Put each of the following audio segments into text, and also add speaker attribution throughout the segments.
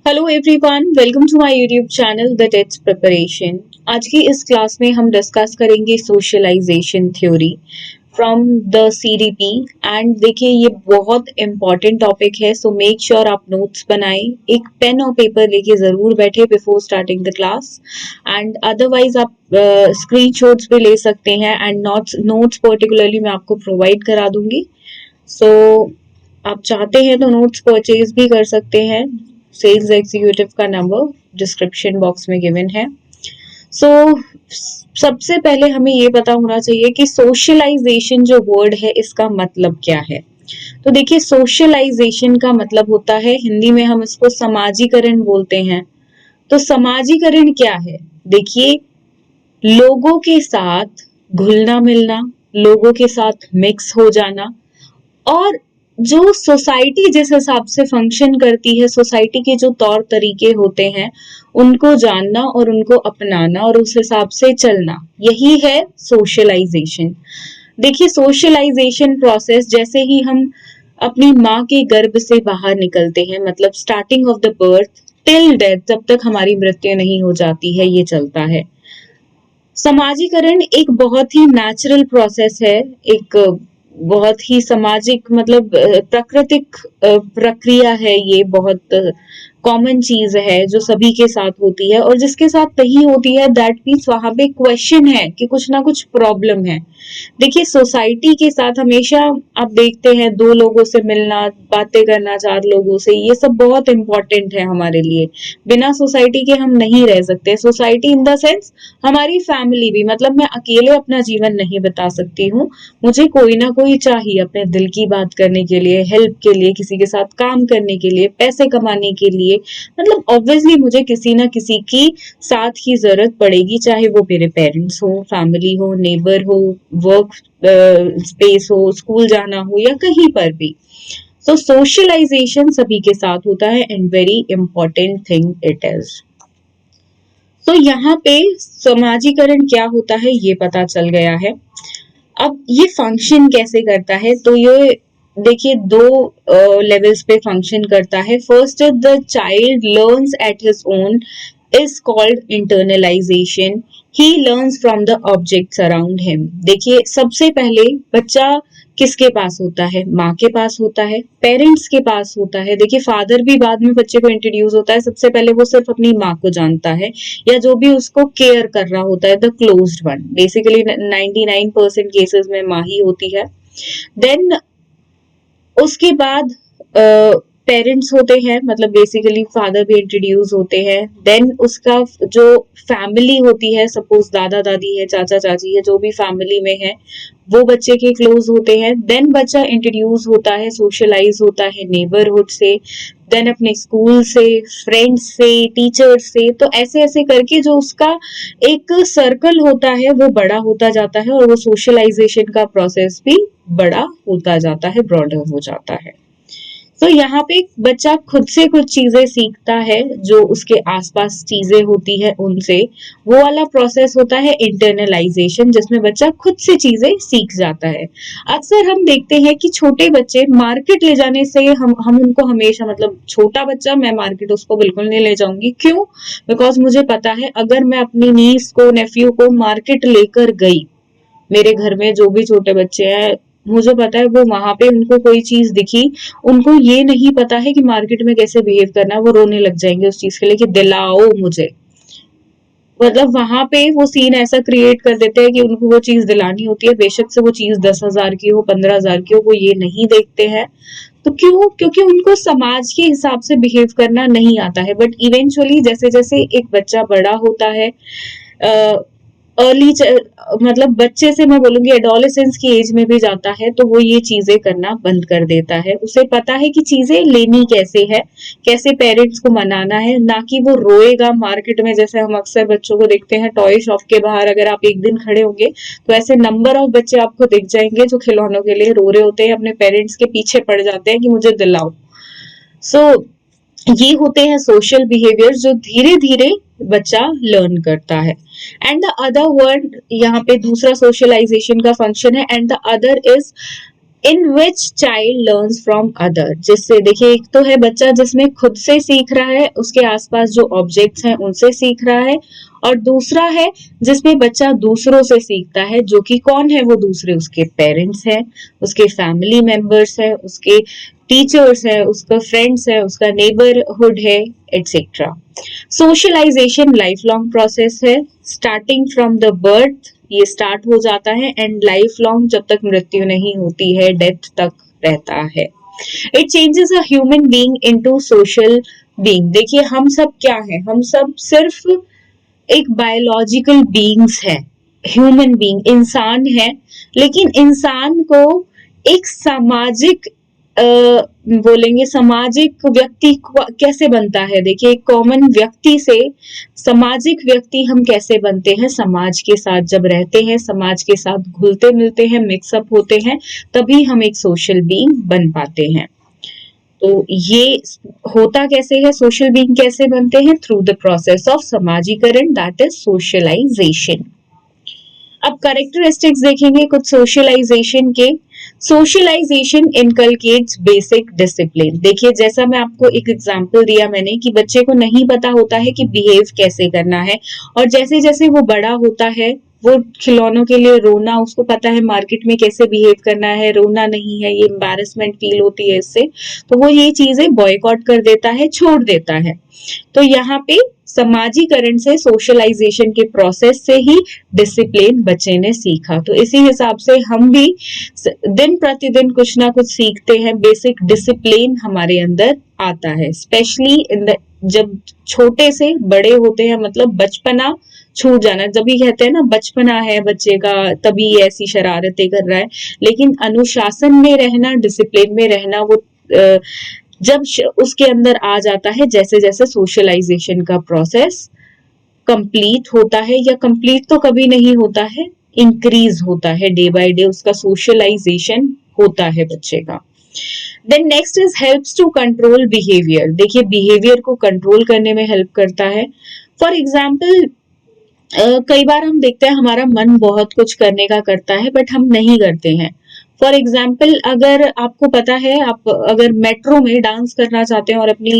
Speaker 1: Hello everyone, welcome to my YouTube channel the test preparation. आज की इस class में हम डिस्कस करेंगे socialisation theory from the CDP. And देखिए, ये बहुत इंपॉर्टेंट टॉपिक है, सो मेक श्योर आप नोट्स बनाएं, एक पेन और पेपर लेके जरूर बैठे before starting the class. And otherwise आप स्क्रीनशॉट्स भी ले सकते हैं एंड नोट्स पर्टिकुलरली मैं आपको प्रोवाइड करा दूंगी। सो आप चाहते हैं तो नोट्स परचेज भी कर सकते हैं। सेल्स एग्जीक्यूटिव का नंबर डिस्क्रिप्शन बॉक्स में गिवन है। सो सबसे पहले हमें ये पता होना चाहिए कि सोशलाइजेशन जो वर्ड है इसका मतलब क्या है। तो देखिए, सोशलाइजेशन का मतलब होता है, हिंदी में हम इसको समाजीकरण बोलते हैं। तो समाजीकरण क्या है? देखिए, लोगों के साथ घुलना मिलना, लोगों के साथ मिक्स हो जाना, और जो सोसाइटी जिस हिसाब से फंक्शन करती है, सोसाइटी के जो तौर तरीके होते हैं उनको जानना और उनको अपनाना और उस हिसाब से चलना, यही है सोशलाइजेशन। देखिए, सोशलाइजेशन प्रोसेस जैसे ही हम अपनी माँ के गर्भ से बाहर निकलते हैं, मतलब starting of the birth till death, जब तक हमारी मृत्यु नहीं हो जाती है, ये चलता है। समाजीकरण एक बहुत ही नेचुरल प्रोसेस है, एक बहुत ही सामाजिक मतलब प्राकृतिक प्रक्रिया है। ये बहुत कॉमन चीज है जो सभी के साथ होती है, और जिसके साथ नहीं होती है दैट मीन्स वहां पे क्वेश्चन है कि कुछ ना कुछ प्रॉब्लम है। देखिए, सोसाइटी के साथ हमेशा आप देखते हैं दो लोगों से मिलना, बातें करना, चार लोगों से, ये सब बहुत इंपॉर्टेंट है हमारे लिए। बिना सोसाइटी के हम नहीं रह सकते। सोसाइटी इन द सेंस हमारी फैमिली भी, मतलब मैं अकेले अपना जीवन नहीं बिता सकती हूँ, मुझे कोई ना कोई चाहिए अपने दिल की बात करने के लिए, हेल्प के लिए, किसी के साथ काम करने के लिए, पैसे कमाने के लिए। मतलब ऑब्वियसली मुझे किसी ना किसी की साथ की जरूरत पड़ेगी, चाहे वो मेरे पेरेंट्स हो, फैमिली हो, नेबर हो, वर्क स्पेस हो, स्कूल जाना हो, या कहीं पर भी। सो सोशलाइजेशन सभी के साथ होता है and very important thing it is. तो यहाँ पे समाजीकरण क्या होता है ये पता चल गया है। अब ये फंक्शन कैसे करता है, तो ये देखिए दो लेवल्स पे फंक्शन करता है। First is the child learns at his own is called internalisation. He learns from the objects around him. देखिए, सबसे पहले बच्चा किसके पास होता है? माँ के पास होता है, पेरेंट्स के पास होता है। देखिए, फादर भी बाद में बच्चे को इंट्रोड्यूस होता है, सबसे पहले वो सिर्फ अपनी माँ को जानता है या जो भी उसको केयर कर रहा होता है, the closed one. Basically 99% cases में माँ ही होती है। देन उसके बाद पेरेंट्स होते हैं, मतलब बेसिकली फादर भी इंट्रोड्यूस होते हैं। देन उसका जो फैमिली होती है, सपोज दादा दादी है, चाचा चाची है, जो भी फैमिली में है वो बच्चे के क्लोज होते हैं। देन बच्चा इंट्रोड्यूस होता है, सोशलाइज होता है नेबरहुड से, देन अपने स्कूल से, फ्रेंड्स से, टीचर से। तो ऐसे ऐसे करके जो उसका एक सर्कल होता है वो बड़ा होता जाता है, और वो सोशलाइजेशन का प्रोसेस भी बड़ा होता जाता है, ब्रॉडर हो जाता है। तो यहाँ पे बच्चा खुद से कुछ चीजें सीखता है, जो उसके आसपास चीजें होती है उनसे, वो वाला प्रोसेस होता है इंटरनलाइजेशन, जिसमें बच्चा खुद से चीजें सीख जाता है। अक्सर हम देखते हैं कि छोटे बच्चे मार्केट ले जाने से हम उनको हमेशा, मतलब छोटा बच्चा मैं मार्केट उसको बिल्कुल नहीं ले जाऊंगी। क्यों? बिकॉज मुझे पता है अगर मैं अपनी नीस को, नेफ्यू को मार्केट लेकर गई, मेरे घर में जो भी छोटे बच्चे हैं, मुझे पता है वो वहां पे उनको कोई चीज दिखी, उनको ये नहीं पता है कि मार्केट में कैसे बिहेव करना है, वो रोने लग जाएंगे उस चीज के लिए कि दिलाओ मुझे। मतलब वहां पे वो सीन ऐसा क्रिएट कर देते हैं कि उनको वो चीज दिलानी होती है, बेशक से वो चीज 10,000 की हो, 15,000 की हो, वो ये नहीं देखते हैं। तो क्यों? क्योंकि उनको समाज के हिसाब से बिहेव करना नहीं आता है। बट इवेंचुअली जैसे जैसे एक बच्चा बड़ा होता है, अर्ली मतलब बच्चे से मैं बोलूंगी एडोलेसेंस की एज में भी जाता है, तो वो ये चीजें करना बंद कर देता है। उसे पता है कि चीजें लेनी कैसे है, कैसे पेरेंट्स को मनाना है, ना कि वो रोएगा मार्केट में। जैसे हम अक्सर बच्चों को देखते हैं टॉय शॉप के बाहर, अगर आप एक दिन खड़े होंगे तो ऐसे नंबर ऑफ बच्चे आपको दिख जाएंगे जो खिलौनों के लिए रो रहे होते हैं, अपने पेरेंट्स के पीछे पड़ जाते हैं कि मुझे दिलाओ। सो ये होते हैं सोशल बिहेवियर जो धीरे धीरे बच्चा लर्न करता है। एंड द अदर वर्ड, यहाँ पे दूसरा सोशलाइजेशन का फंक्शन है, and the other is in which child learns from other, जिससे देखिए एक तो है बच्चा जिसमें खुद से सीख रहा है, उसके आसपास जो ऑब्जेक्ट्स हैं उनसे सीख रहा है, और दूसरा है जिसमें बच्चा दूसरों से सीखता है, जो कि कौन है वो दूसरे, उसके पेरेंट्स हैं, उसके फैमिली मेंबर्स हैं, उसके टीचर्स है, उसका फ्रेंड्स है, उसका नेबरहुड है, etcetera. Socialisation life long process है, स्टार्टिंग फ्रॉम द बर्थ ये स्टार्ट हो जाता है एंड लाइफ लॉन्ग जब तक मृत्यु नहीं होती है, डेथ तक रहता है। It changes a human being into social being. देखिए हम सब क्या है, हम सब सिर्फ एक बायोलॉजिकल बीइंग्स है, ह्यूमन बीइंग इंसान है, लेकिन इंसान को एक सामाजिक बोलेंगे सामाजिक व्यक्ति कैसे बनता है। देखिए एक कॉमन व्यक्ति से सामाजिक व्यक्ति हम कैसे बनते हैं, समाज के साथ जब रहते हैं, समाज के साथ घुलते मिलते हैं, मिक्सअप होते हैं, तभी हम एक सोशल बीइंग बन पाते हैं। तो ये होता कैसे है, सोशल बीइंग कैसे बनते हैं, थ्रू द प्रोसेस ऑफ समाजीकरण, दैट इज सोशलाइजेशन। अब कैरेक्टरिस्टिक्स देखेंगे कुछ सोशलाइजेशन के। Socialisation inculcates basic discipline. देखिए जैसा मैं आपको एक एग्जांपल दिया मैंने कि बच्चे को नहीं पता होता है कि बिहेव कैसे करना है, और जैसे जैसे वो बड़ा होता है, वो खिलौनों के लिए रोना, उसको पता है मार्केट में कैसे बिहेव करना है, रोना नहीं है, ये एम्बैरेसमेंट फील होती है इससे, तो वो ये चीजें बॉयकॉट कर देता है, छोड़ देता है। तो यहाँ पे समाजीकरण से, सोशलाइजेशन के प्रोसेस से ही डिसिप्लिन बच्चे ने सीखा। तो इसी हिसाब से हम भी दिन प्रतिदिन कुछ ना कुछ सीखते हैं, बेसिक डिसिप्लिन हमारे अंदर आता है, स्पेशली इन द जब छोटे से बड़े होते हैं, मतलब बचपना छूट जाना, जब भी कहते हैं ना बचपना है बच्चे का तभी ऐसी शरारतें कर रहा है, लेकिन अनुशासन में रहना, डिसिप्लिन में रहना, वो जब उसके अंदर आ जाता है, जैसे जैसे सोशलाइजेशन का प्रोसेस कंप्लीट होता है, या कंप्लीट तो कभी नहीं होता है, इंक्रीज होता है, डे बाय डे उसका सोशलाइजेशन होता है बच्चे का। Then next is helps to control behaviour. देखिए बिहेवियर को कंट्रोल करने में हेल्प करता है। फॉर एग्जाम्पल कई बार हम देखते हैं हमारा मन बहुत कुछ करने का करता है, बट हम नहीं करते हैं। फॉर एग्जाम्पल अगर आपको पता है, आप अगर मेट्रो में डांस करना चाहते हैं और अपनी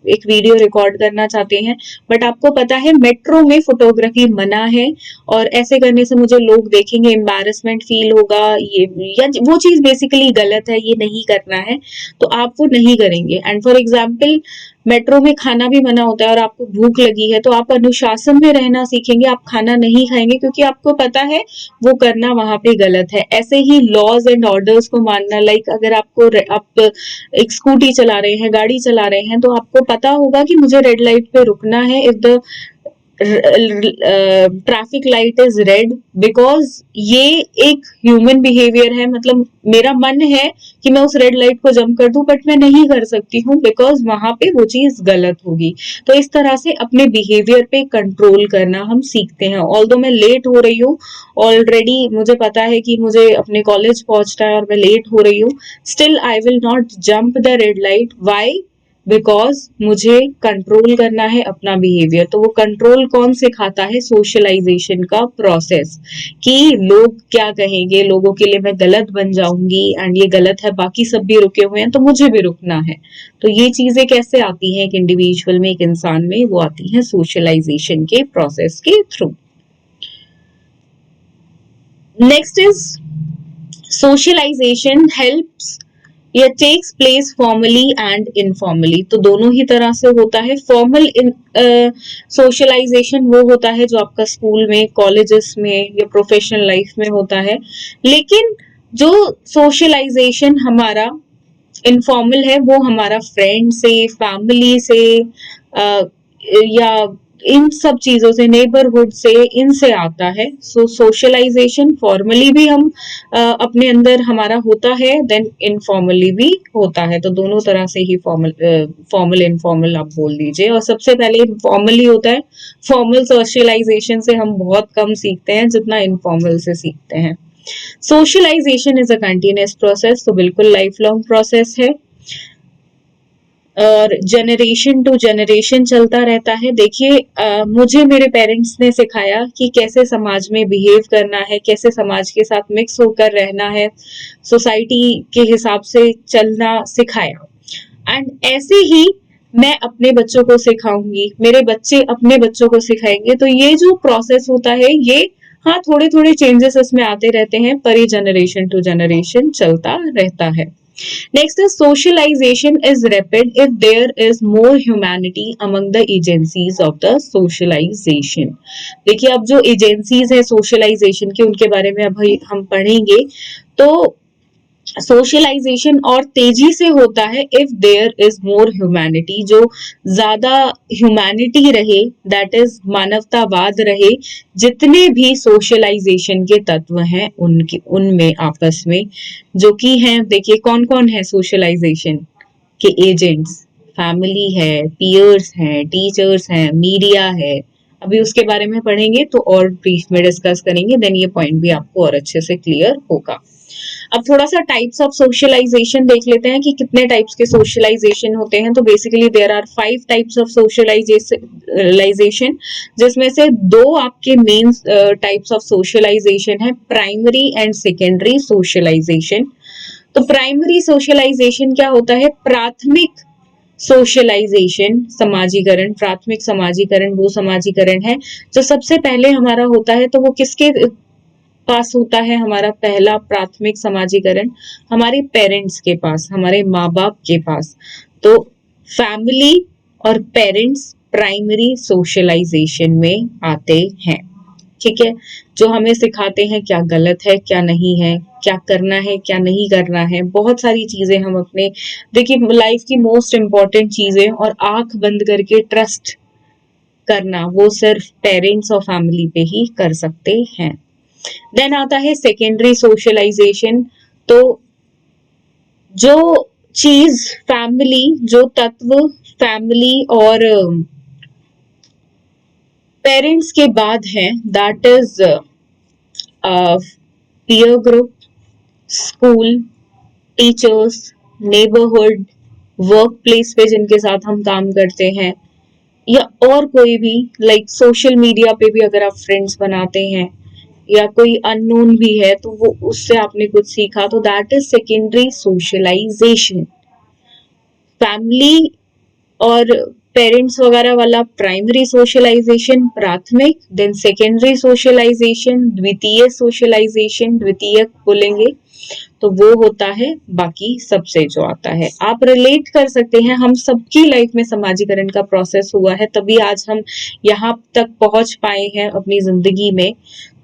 Speaker 1: एक वीडियो रिकॉर्ड करना चाहते हैं, बट आपको पता है मेट्रो में फोटोग्राफी मना है, और ऐसे करने से मुझे लोग देखेंगे, एम्बैरेसमेंट फील होगा, ये या वो चीज बेसिकली गलत है, ये नहीं करना है, तो आप वो नहीं करेंगे। एंड फॉर एग्जाम्पल मेट्रो में खाना भी मना होता है और आपको भूख लगी है, तो आप अनुशासन में रहना सीखेंगे, आप खाना नहीं खाएंगे, क्योंकि आपको पता है वो करना वहां पे गलत है। ऐसे ही लॉज एंड ऑर्डर्स को मानना, लाइक अगर आप एक स्कूटी चला रहे हैं, गाड़ी चला रहे हैं, तो आपको पता होगा कि मुझे रेड लाइट पे रुकना है, if the traffic light is red, because ये एक ह्यूमन बिहेवियर है, मतलब मेरा मन है कि मैं उस रेड लाइट को जंप कर दूं, बट मैं नहीं कर सकती हूँ बिकॉज वहां पे वो चीज गलत होगी। तो इस तरह से अपने बिहेवियर पे कंट्रोल करना हम सीखते हैं। ऑल्दो मैं लेट हो रही हूँ, ऑलरेडी मुझे पता है कि मुझे अपने कॉलेज पहुंचना है और मैं लेट हो रही हूँ, still I will not jump the red light. Why? Because मुझे कंट्रोल करना है अपना बिहेवियर। तो वो कंट्रोल कौन सिखाता है? सोशलाइजेशन का प्रोसेस, कि लोग क्या कहेंगे, लोगों के लिए मैं गलत बन जाऊंगी, एंड ये गलत है, बाकी सब भी रुके हुए हैं तो मुझे भी रुकना है। तो ये चीजें कैसे आती हैं एक इंडिविजुअल में, एक इंसान में? वो आती है सोशलाइजेशन के प्रोसेस के through. Next is socialisation helps या takes place formally and informally. तो दोनों ही तरह से होता है। फॉर्मल सोशलाइजेशन वो होता है जो आपका स्कूल में, कॉलेजेस में या प्रोफेशनल लाइफ में होता है, लेकिन जो सोशलाइजेशन हमारा इनफॉर्मल है वो हमारा फ्रेंड से, फैमिली से, या इन सब चीजों से, नेबरहुड से, इनसे आता है। सो सोशलाइजेशन फॉर्मली भी हम अपने अंदर हमारा होता है, देन इनफॉर्मली भी होता है। तो दोनों तरह से ही फॉर्मल इनफॉर्मल आप बोल दीजिए। और सबसे पहले इनफॉर्मली होता है। फॉर्मल सोशलाइजेशन से हम बहुत कम सीखते हैं जितना इनफॉर्मल से सीखते हैं। Socialisation is a continuous process, तो बिल्कुल लाइफ लॉन्ग प्रोसेस है। और जनरेशन टू जनरेशन चलता रहता है। देखिए मुझे मेरे पेरेंट्स ने सिखाया कि कैसे समाज में बिहेव करना है, कैसे समाज के साथ मिक्स होकर रहना है, सोसाइटी के हिसाब से चलना सिखाया। एंड ऐसे ही मैं अपने बच्चों को सिखाऊंगी, मेरे बच्चे अपने बच्चों को सिखाएंगे। तो ये जो प्रोसेस होता है ये, हाँ थोड़े थोड़े चेंजेस इसमें आते रहते हैं, पर ये जनरेशन टू जनरेशन चलता रहता है। Next is socialization is rapid if there is more humanity among the agencies of the socialization. देखिए अब जो एजेंसीज है सोशलाइजेशन की उनके बारे में अब हम पढ़ेंगे। तो सोशलाइजेशन और तेजी से होता है if there is more humanity, जो ज्यादा ह्यूमैनिटी रहे, दैट इज मानवतावाद रहे। जितने भी सोशलाइजेशन के तत्व हैं उनके उनमें आपस में जो कि हैं, देखिए कौन कौन है सोशलाइजेशन के एजेंट्स, फैमिली है, पीयर्स हैं, टीचर्स हैं, मीडिया है। अभी उसके बारे में पढ़ेंगे तो और ब्रीफ में डिस्कस करेंगे, देन ये पॉइंट भी आपको और अच्छे से क्लियर होगा। अब थोड़ा सा टाइप्स ऑफ सोशलाइजेशन देख लेते हैं कि कितने टाइप्स के सोशलाइजेशन होते हैं। तो basically there are 5 types of socialisation, जिसमें से 2 आपके मेन टाइप्स ऑफ सोशलाइजेशन है, प्राइमरी एंड सेकेंडरी सोशलाइजेशन। तो प्राइमरी सोशलाइजेशन क्या होता है? प्राथमिक सोशलाइजेशन, समाजीकरण। प्राथमिक समाजीकरण वो समाजीकरण है जो सबसे पहले हमारा होता है। तो वो किसके पास होता है? हमारा पहला प्राथमिक समाजीकरण हमारे पेरेंट्स के पास, हमारे माँ बाप के पास। तो फैमिली और पेरेंट्स प्राइमरी सोशलाइजेशन में आते हैं। ठीक है, जो हमें सिखाते हैं क्या गलत है, क्या नहीं है, क्या करना है, क्या नहीं करना है। बहुत सारी चीजें हम अपने, देखिए लाइफ की मोस्ट इंपॉर्टेंट चीजें और आंख बंद करके ट्रस्ट करना वो सिर्फ पेरेंट्स और फैमिली पे ही कर सकते हैं। देन आता है सेकेंडरी सोशलाइजेशन। तो जो चीज फैमिली, जो तत्व फैमिली और पेरेंट्स के बाद है, that is peer group, school, teachers, neighbourhood, work place पे जिनके साथ हम काम करते हैं, या और कोई भी, लाइक सोशल मीडिया पे भी अगर आप फ्रेंड्स बनाते हैं या कोई अननोन भी है तो वो उससे आपने कुछ सीखा, तो that is secondary socialisation. Family और पेरेंट्स वगैरह वाला प्राइमरी सोशलाइजेशन प्राथमिक, देन सेकेंडरी सोशलाइजेशन द्वितीय सोशलाइजेशन, द्वितीयक बोलेंगे तो वो होता है बाकी सबसे जो आता है। आप रिलेट कर सकते हैं, हम सबकी लाइफ में समाजीकरण का प्रोसेस हुआ है, तभी आज हम यहाँ तक पहुंच पाए हैं अपनी जिंदगी में।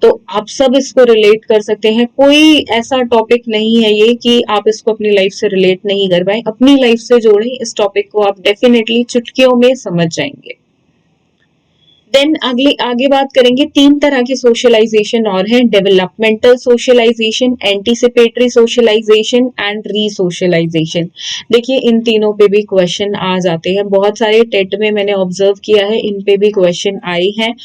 Speaker 1: तो आप सब इसको रिलेट कर सकते हैं, कोई ऐसा टॉपिक नहीं है ये कि आप इसको अपनी लाइफ से रिलेट नहीं कर पाए। अपनी लाइफ से जोड़ें इस टॉपिक को, आप डेफिनेटली चुटकियों में समझ जाएंगे। देन आगे बात करेंगे, 3 तरह के सोशलाइजेशन और हैं, developmental socialisation, anticipatory socialisation and resocialisation. देखिए इन तीनों पे भी क्वेश्चन आ जाते हैं, बहुत सारे टेट में मैंने ऑब्जर्व किया है इन पे भी क्वेश्चन आए हैं।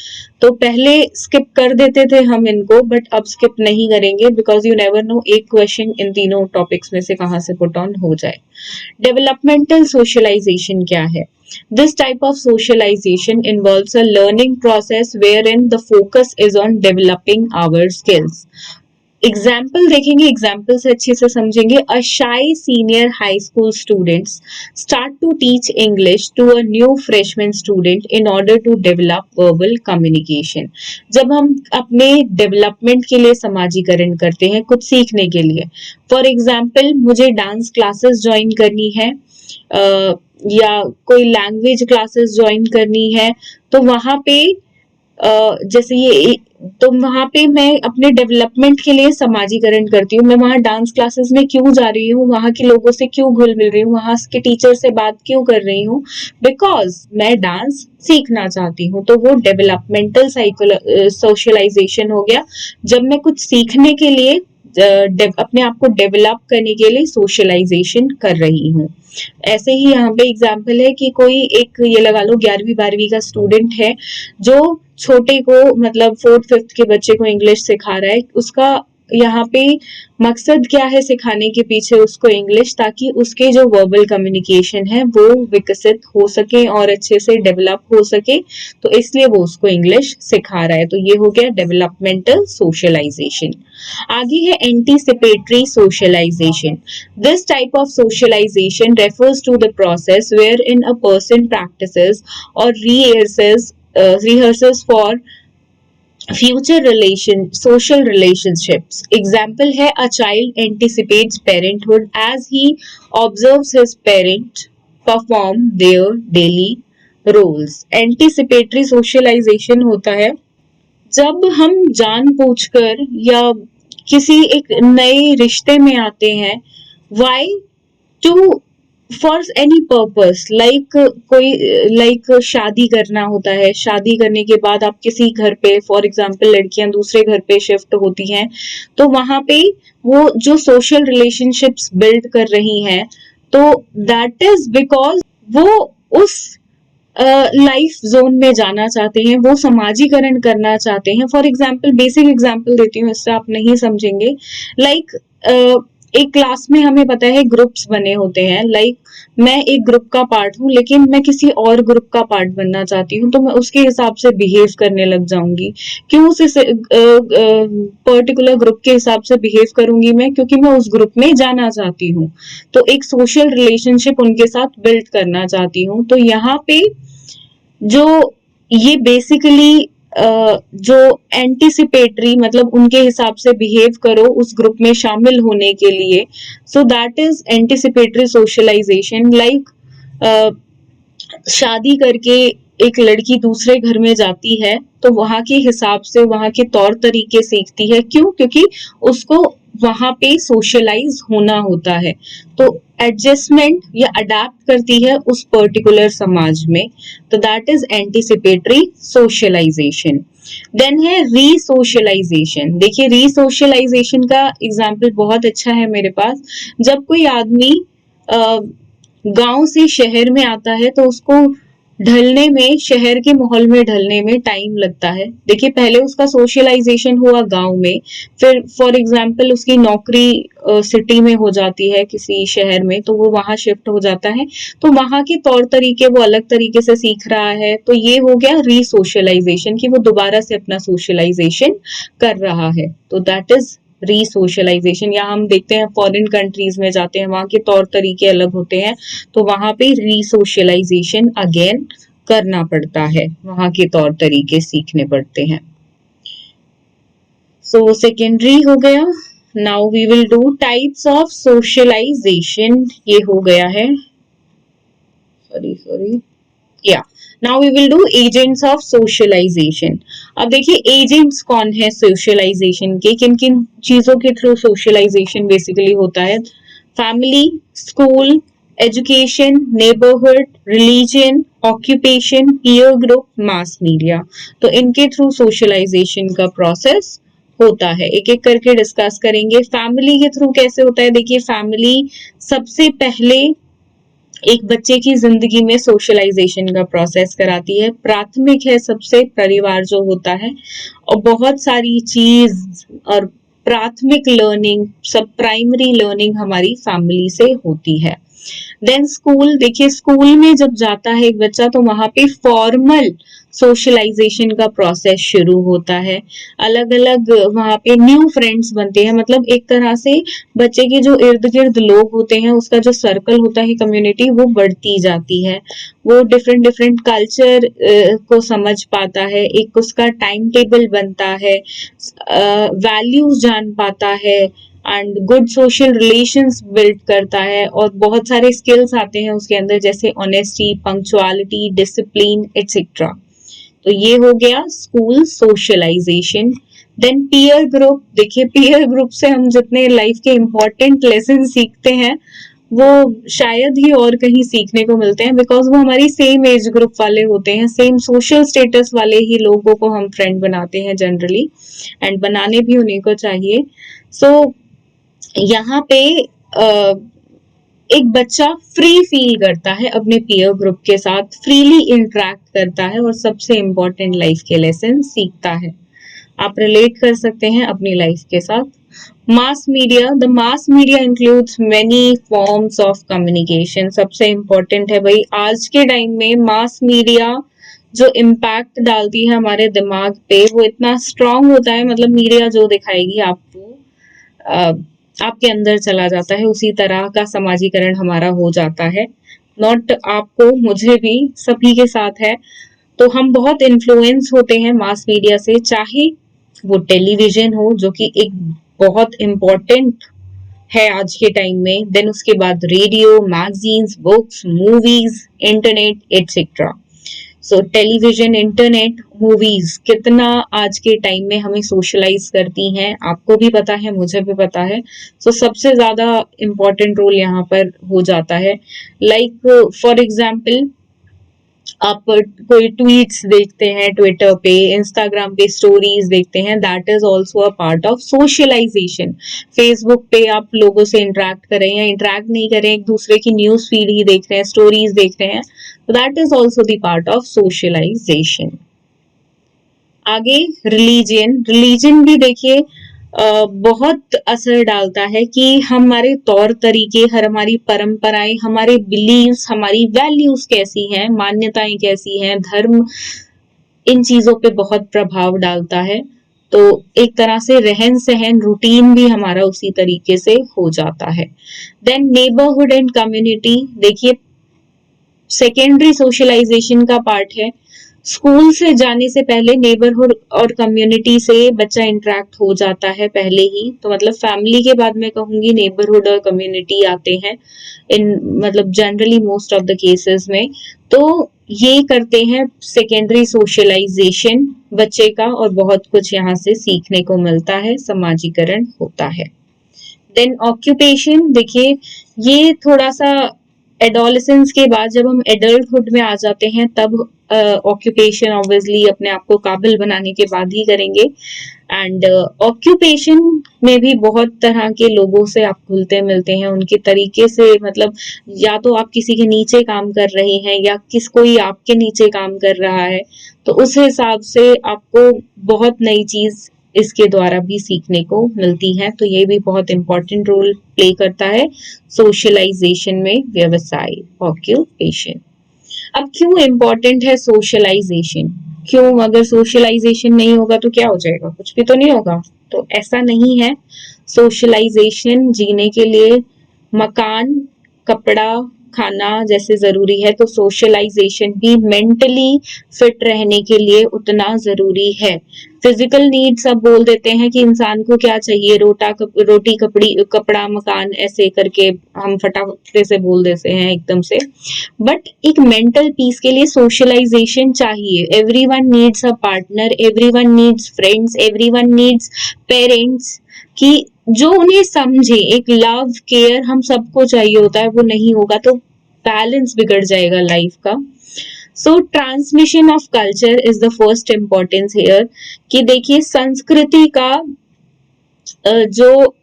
Speaker 1: तो पहले स्किप कर देते थे हम इनको, बट अब स्किप नहीं करेंगे, बिकॉज यू नेवर नो एक क्वेश्चन इन तीनों टॉपिक्स में से कहां से पुट ऑन हो जाए। डेवलपमेंटल सोशलाइजेशन क्या है? This type of socialization involves a learning process wherein the focus is on developing our skills. Example देखेंगे, एग्जाम्पल से अच्छे से समझेंगे। A shy senior high school students start to teach English to a new freshman student in order to develop verbal communication. जब हम अपने development के लिए समाजीकरण करते हैं, कुछ सीखने के लिए, फॉर एग्जाम्पल मुझे डांस क्लासेस ज्वाइन करनी है या कोई लैंग्वेज क्लासेस ज्वाइन करनी है, तो वहां पे जैसे ये, तो वहां पे मैं अपने डेवलपमेंट के लिए समाजीकरण करती हूँ। मैं वहां डांस क्लासेस में क्यों जा रही हूँ, वहां के लोगों से क्यों घुल मिल रही हूँ, वहां के टीचर से बात क्यों कर रही हूँ? बिकॉज मैं डांस सीखना चाहती हूँ। तो वो डेवलपमेंटल सोशलाइजेशन हो गया, जब मैं कुछ सीखने के लिए अपने आप को डेवलप करने के लिए सोशलाइजेशन कर रही हूँ। ऐसे ही यहाँ पे एग्जाम्पल है कि कोई एक, ये लगा लो 11वीं 12वीं का स्टूडेंट है जो छोटे को, मतलब 4th 5th के बच्चे को इंग्लिश सिखा रहा है। उसका यहाँ पे मकसद क्या है सिखाने के पीछे उसको इंग्लिश, ताकि उसके जो वर्बल कम्युनिकेशन है वो विकसित हो सके और अच्छे से डेवलप हो सके, तो इसलिए वो उसको इंग्लिश सिखा रहा है। तो ये हो गया डेवलपमेंटल सोशलाइजेशन। आगे है anticipatory socialisation. This type of socialisation refers to the process where in a person practises और rehearses for future social relationships. Example है, a child anticipates parenthood as he observes his parent perform their daily roles. Anticipatory socialization होता है जब हम जानबूझकर या किसी एक नए रिश्ते में आते हैं, why to for any purpose, like शादी करना होता है। शादी करने के बाद आप किसी घर पे, फॉर एग्जाम्पल लड़कियां दूसरे घर पे शिफ्ट होती हैं, तो वहां पे वो जो सोशल रिलेशनशिप्स बिल्ड कर रही हैं, तो दैट इज बिकॉज वो उस लाइफ जोन में जाना चाहते हैं, वो समाजीकरण करना चाहते हैं। फॉर एग्जाम्पल, बेसिक एग्जाम्पल देती हूँ, इससे आप नहीं समझेंगे। लाइक एक क्लास में हमें पता है ग्रुप्स बने होते हैं, लाइक मैं एक ग्रुप का पार्ट हूँ लेकिन मैं किसी और ग्रुप का पार्ट बनना चाहती हूँ, तो मैं उसके हिसाब से बिहेव करने लग जाऊंगी। क्यों उस पर्टिकुलर ग्रुप के हिसाब से बिहेव करूंगी मैं? क्योंकि मैं उस ग्रुप में जाना चाहती हूँ, तो एक सोशल रिलेशनशिप उनके साथ बिल्ड करना चाहती हूँ। तो यहाँ पे जो ये बेसिकली जो एंटीसिपेटरी, मतलब उनके हिसाब से बिहेव करो उस ग्रुप में शामिल होने के लिए, so that is anticipatory socialisation. Like शादी करके एक लड़की दूसरे घर में जाती है, तो वहां के हिसाब से वहां के तौर तरीके सीखती है। क्यों? क्योंकि उसको वहां पे सोशलाइज होना होता है, तो एडजस्टमेंट या अडेप्ट करती है उस पर्टिकुलर समाज में। तो that is anticipatory socialisation. Then है रीसोशलाइजेशन। देखिए, रीसोशलाइजेशन का एग्जाम्पल बहुत अच्छा है मेरे पास। जब कोई आदमी गांव से शहर में आता है, तो उसको ढलने में, शहर के माहौल में ढलने में टाइम लगता है। देखिए, पहले उसका सोशलाइजेशन हुआ गांव में, फिर फॉर एग्जांपल उसकी नौकरी सिटी में हो जाती है किसी शहर में, तो वो वहां शिफ्ट हो जाता है, तो वहां के तौर तरीके वो अलग तरीके से सीख रहा है। तो ये हो गया रीसोशलाइजेशन, कि वो दोबारा से अपना सोशलाइजेशन कर रहा है। तो दैट इज रीसोशलाइजेशन। या हम देखते हैं फॉरेन कंट्रीज में जाते हैं, वहां के तौर तरीके अलग होते हैं, तो वहां पे रीसोशलाइजेशन अगेन करना पड़ता है, वहां के तौर तरीके सीखने पड़ते हैं। सो सेकेंडरी हो गया। Now we will do types of socialisation. ये हो गया है, सॉरी या now we will do agents of socialisation. अब देखिए, एजेंट्स कौन है सोशलाइजेशन के, किन किन चीजों के थ्रू सोशलाइजेशन बेसिकली होता है? Family, school, education, neighbourhood, religion, occupation, peer group, mass media. तो इनके थ्रू सोशलाइजेशन का प्रोसेस होता है। एक एक करके डिस्कस करेंगे। फैमिली के थ्रू कैसे होता है? देखिए, फैमिली सबसे पहले एक बच्चे की जिंदगी में सोशलाइजेशन का प्रोसेस कराती है। प्राथमिक है सबसे परिवार जो होता है, और बहुत सारी चीज और प्राथमिक लर्निंग, सब प्राइमरी लर्निंग हमारी फैमिली से होती है। Then school. देखिए, स्कूल में जब जाता है एक बच्चा, तो वहां पे फॉर्मल सोशलाइजेशन का प्रोसेस शुरू होता है। अलग अलग वहां पे न्यू फ्रेंड्स बनते हैं, मतलब एक तरह से बच्चे के जो इर्द गिर्द लोग होते हैं, उसका जो सर्कल होता है, कम्युनिटी, वो बढ़ती जाती है। वो डिफरेंट डिफरेंट कल्चर को समझ पाता है, एक उसका टाइम टेबल बनता है, वैल्यूज जान पाता है, and good social relations build करता है, और बहुत सारे स्किल्स आते हैं उसके अंदर, जैसे ऑनेस्टी, पंक्चुअलिटी, डिसिप्लिन एटसेट्रा। तो ये हो गया school socialisation. Then peer group. देखिए, पीयर ग्रुप से हम जितने लाइफ के इंपॉर्टेंट लेसन सीखते हैं, वो शायद ही और कहीं सीखने को मिलते हैं, बिकॉज वो हमारी सेम एज ग्रुप वाले होते हैं, सेम सोशल स्टेटस वाले ही लोगों को हम फ्रेंड बनाते हैं जनरली, एंड बनाने भी उन्हीं को चाहिए। सो यहाँ पे एक बच्चा फ्री फील करता है अपने पीयर ग्रुप के साथ, फ्रीली इंटरेक्ट करता है, और सबसे इम्पोर्टेंट लाइफ के लेसन सीखता है। आप रिलेट कर सकते हैं अपनी लाइफ के साथ। The mass media includes many forms of communication. सबसे इम्पोर्टेंट है भाई आज के टाइम में मास मीडिया जो इम्पैक्ट डालती है हमारे दिमाग पे वो इतना स्ट्रांग होता है, मतलब मीडिया जो दिखाएगी आपको आपके अंदर चला जाता है, उसी तरह का समाजीकरण हमारा हो जाता है। नॉट आपको, मुझे भी, सभी के साथ है। तो हम बहुत इन्फ्लुएंस होते हैं मास मीडिया से, चाहे वो टेलीविजन हो जो कि एक बहुत इम्पोर्टेंट है आज के टाइम में, देन उसके बाद radio, magazines, books, movies, internet etcetera. So television, internet, movies कितना आज के टाइम में हमें सोशलाइज करती हैं, आपको भी पता है, मुझे भी पता है। सो सबसे ज्यादा इम्पोर्टेंट रोल यहाँ पर हो जाता है। लाइक फॉर एग्जाम्पल, आप कोई ट्वीट्स देखते हैं ट्विटर पे, इंस्टाग्राम पे स्टोरीज देखते हैं, that is also a part of socialisation. Facebook पे आप लोगों से इंटरेक्ट करें या इंटरेक्ट नहीं करें, एक दूसरे की न्यूज फीड ही देख रहे हैं, स्टोरीज देख रहे हैं, तो that is also the part of socialisation. आगे रिलीजन भी देखिए बहुत असर डालता है कि हमारे तौर तरीके, हमारी परंपराएं, हमारे बिलीव्स, हमारी वैल्यूज कैसी हैं, मान्यताएं कैसी हैं, धर्म, इन चीजों पे बहुत प्रभाव डालता है। तो एक तरह से रहन सहन, रूटीन भी हमारा उसी तरीके से हो जाता है। देन नेबरहुड एंड कम्युनिटी देखिए सेकेंडरी सोशलाइजेशन का पार्ट है। स्कूल से जाने से पहले नेबरहुड और कम्युनिटी से बच्चा इंटरेक्ट हो जाता है पहले ही, तो मतलब फैमिली के बाद मैं कहूंगी नेबरहुड और कम्युनिटी आते हैं इन, मतलब generally most of the cases में। तो ये करते हैं सेकेंडरी सोशलाइजेशन बच्चे का, और बहुत कुछ यहाँ से सीखने को मिलता है, समाजीकरण होता है। देन ऑक्यूपेशन देखिए, ये थोड़ा सा एडोलेसेंस के बाद जब हम एडल्टहुड में आ जाते हैं तब ऑक्यूपेशन ऑब्वियसली अपने आप को काबिल बनाने के बाद ही करेंगे। एंड ऑक्यूपेशन में भी बहुत तरह के लोगों से आप घुलते मिलते हैं, उनके तरीके से, मतलब या तो आप किसी के नीचे काम कर रहे हैं या कोई आपके नीचे काम कर रहा है, तो उस हिसाब से आपको बहुत नई चीज इसके द्वारा भी सीखने को मिलती है। तो ये भी बहुत इंपॉर्टेंट रोल प्ले करता है सोशलाइजेशन में, व्यवसाय, ऑक्यूपेशन। अब क्यों इम्पोर्टेंट है सोशलाइजेशन? क्यों, अगर सोशलाइजेशन नहीं होगा तो क्या हो जाएगा, कुछ भी तो नहीं होगा। तो ऐसा नहीं है, सोशलाइजेशन जीने के लिए मकान, कपड़ा, खाना जैसे जरूरी है, तो सोशलाइजेशन भी मेंटली फिट रहने के लिए उतना जरूरी है। फिजिकल नीड्स अब बोल देते हैं कि इंसान को क्या चाहिए, रोटी, कपड़ा, मकान, ऐसे करके हम फटाफट से बोल देते हैं एकदम से। बट एक मेंटल पीस के लिए सोशलाइजेशन चाहिए। Everyone needs a partner, everyone needs friends, everyone needs parents, कि जो उन्हें समझे। एक लव, केयर हम सबको चाहिए होता है, वो नहीं होगा तो बैलेंस बिगड़ जाएगा लाइफ का। So transmission of culture is the first importance here, कि देखिए संस्कृति का जो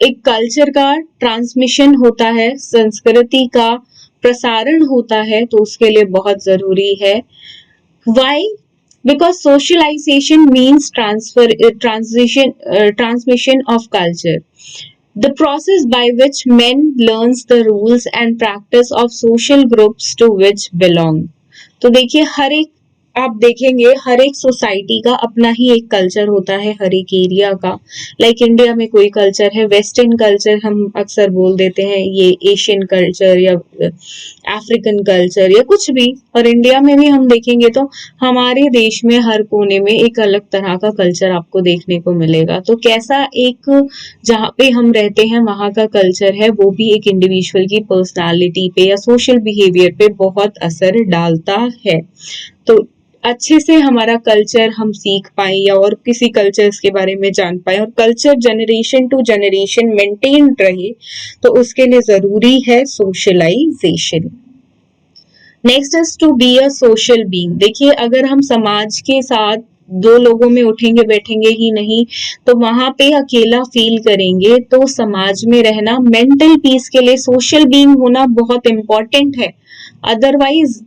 Speaker 1: एक कल्चर का ट्रांसमिशन होता है, संस्कृति का प्रसारण होता है, तो उसके लिए बहुत जरूरी है। Why? Because socialization means transmission of culture, the process by which men learns the rules and practice of social groups to which belong। तो देखिए हर एक, आप देखेंगे हर एक सोसाइटी का अपना ही एक कल्चर होता है, हर एक एरिया का। लाइक इंडिया में कोई कल्चर है, वेस्टर्न कल्चर हम अक्सर बोल देते हैं, ये एशियन कल्चर या अफ्रीकन कल्चर या कुछ भी। और इंडिया में भी हम देखेंगे तो हमारे देश में हर कोने में एक अलग तरह का कल्चर आपको देखने को मिलेगा। तो कैसा एक, जहाँ पे हम रहते हैं वहां का कल्चर है, वो भी एक इंडिविजुअल की पर्सनालिटी पे या सोशल बिहेवियर पे बहुत असर डालता है। तो अच्छे से हमारा कल्चर हम सीख पाए या और किसी कल्चर्स के बारे में जान पाए, और culture generation to generation maintain रहे, तो उसके लिए जरूरी है socialisation. Next is to be a social being. देखिए अगर हम समाज के साथ दो लोगों में उठेंगे बैठेंगे ही नहीं, तो वहां पे अकेला फील करेंगे, तो समाज में रहना, मेंटल पीस के लिए सोशल बीइंग होना बहुत इंपॉर्टेंट है। Otherwise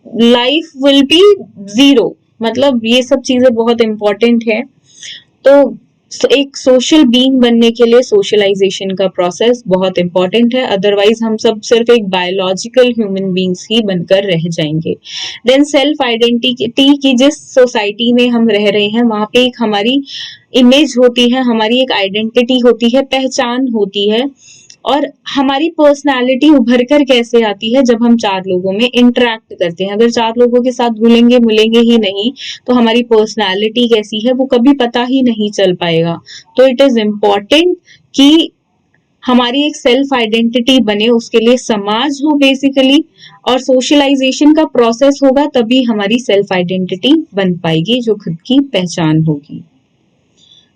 Speaker 1: life will be zero. मतलब ये सब चीजें बहुत इंपॉर्टेंट है। तो एक सोशल बीइंग बनने के लिए सोशलाइजेशन का प्रोसेस बहुत इंपॉर्टेंट है, अदरवाइज हम सब सिर्फ एक बायोलॉजिकल ह्यूमन बीइंग्स ही बनकर रह जाएंगे। देन सेल्फ आइडेंटिटी की जिस सोसाइटी में हम रह रहे हैं वहां पे एक हमारी इमेज होती है, हमारी एक आइडेंटिटी होती है, पहचान होती है, और हमारी पर्सनालिटी उभर कर कैसे आती है जब हम चार लोगों में इंटरेक्ट करते हैं। अगर चार लोगों के साथ घुलेंगे मिलेंगे ही नहीं तो हमारी पर्सनालिटी कैसी है वो कभी पता ही नहीं चल पाएगा। तो इट इज इम्पोर्टेंट कि हमारी एक सेल्फ आइडेंटिटी बने, उसके लिए समाज हो बेसिकली, और सोशलाइजेशन का प्रोसेस होगा तभी हमारी सेल्फ आइडेंटिटी बन पाएगी जो खुद की पहचान होगी।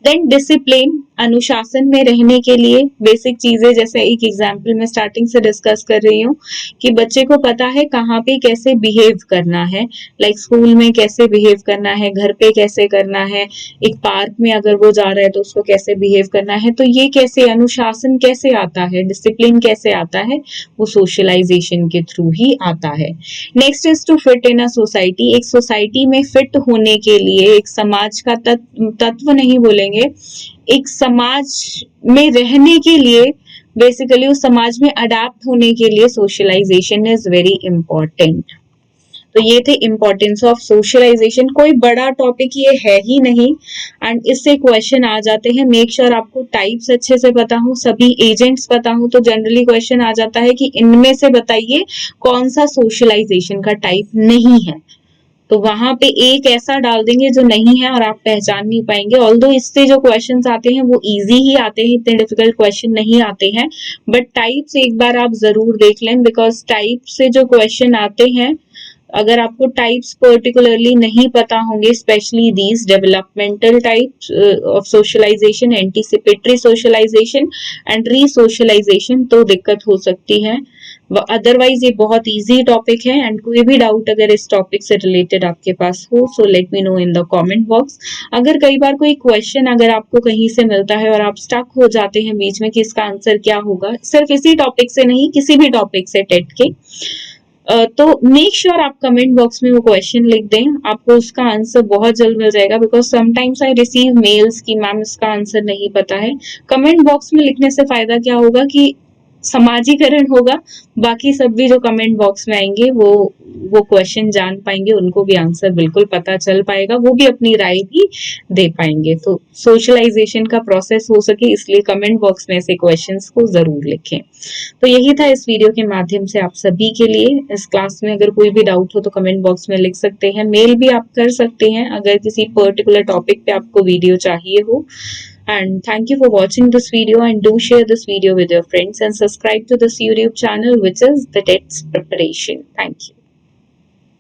Speaker 1: देन डिसिप्लिन, अनुशासन में रहने के लिए बेसिक चीजें, जैसे एक एग्जाम्पल मैं स्टार्टिंग से डिस्कस कर रही हूँ कि बच्चे को पता है कहाँ पे कैसे बिहेव करना है, लाइक स्कूल में कैसे बिहेव करना है, घर पे कैसे करना है, एक पार्क में अगर वो जा रहा है तो उसको कैसे बिहेव करना है। तो ये कैसे अनुशासन कैसे आता है, डिसिप्लिन कैसे आता है, वो सोशलाइजेशन के थ्रू ही आता है। Next is to fit in a society, एक सोसाइटी में फिट होने के लिए, एक समाज का तत्व नहीं बोलेंगे, एक समाज में रहने के लिए, बेसिकली उस समाज में अडेप्ट होने के लिए सोशलाइजेशन इज वेरी इंपॉर्टेंट। तो ये थे इम्पोर्टेंस ऑफ सोशलाइजेशन। कोई बड़ा टॉपिक ये है ही नहीं, एंड इससे क्वेश्चन आ जाते हैं। मेक श्योर आपको टाइप्स अच्छे से पता हो, सभी एजेंट्स पता हो, तो जनरली क्वेश्चन आ जाता है कि इनमें से बताइए कौन सा सोशलाइजेशन का टाइप नहीं है। तो वहां पे एक ऐसा डाल देंगे जो नहीं है और आप पहचान नहीं पाएंगे। ऑल्दो इससे जो क्वेश्चंस आते हैं वो इजी ही आते हैं, इतने डिफिकल्ट क्वेश्चन नहीं आते हैं, बट टाइप्स एक बार आप जरूर देख लें, बिकॉज टाइप से जो क्वेश्चन आते हैं, अगर आपको टाइप्स पर्टिकुलरली नहीं पता होंगे, specially these developmental types of socialisation, anticipatory socialisation and resocialisation, तो दिक्कत हो सकती है। अदरवाइज ये बहुत इजी टॉपिक है, एंड कोई भी डाउट अगर इस टॉपिक से रिलेटेड आपके पास हो so let me know in the comment box. अगर कई बार कोई क्वेश्चन अगर आपको कहीं से मिलता है और आप स्टक हो जाते हैं बीच में कि इसका आंसर क्या होगा, सिर्फ इसी टॉपिक से नहीं किसी भी टॉपिक से टेट के, तो मेक श्योर आप कमेंट बॉक्स में वो क्वेश्चन लिख दें, आपको उसका आंसर बहुत जल्द मिल जाएगा। Because sometimes I receive mails कि मैम इसका आंसर नहीं पता है। कमेंट बॉक्स में लिखने से फायदा क्या होगा कि समाजीकरण होगा, बाकी सब भी जो कमेंट बॉक्स में आएंगे वो क्वेश्चन जान पाएंगे, उनको भी आंसर बिल्कुल पता चल पाएगा, वो भी अपनी राय भी दे पाएंगे। तो सोशलाइजेशन का प्रोसेस हो सके इसलिए कमेंट बॉक्स में ऐसे क्वेश्चंस को जरूर लिखें। तो यही था इस वीडियो के माध्यम से आप सभी के लिए। इस क्लास में अगर कोई भी डाउट हो तो कमेंट बॉक्स में लिख सकते हैं, मेल भी आप कर सकते हैं अगर किसी पर्टिकुलर टॉपिक पे आपको वीडियो चाहिए हो। And thank you for watching this video, and do share this video with your friends and subscribe to this YouTube channel which is the TETS Preparation. Thank you.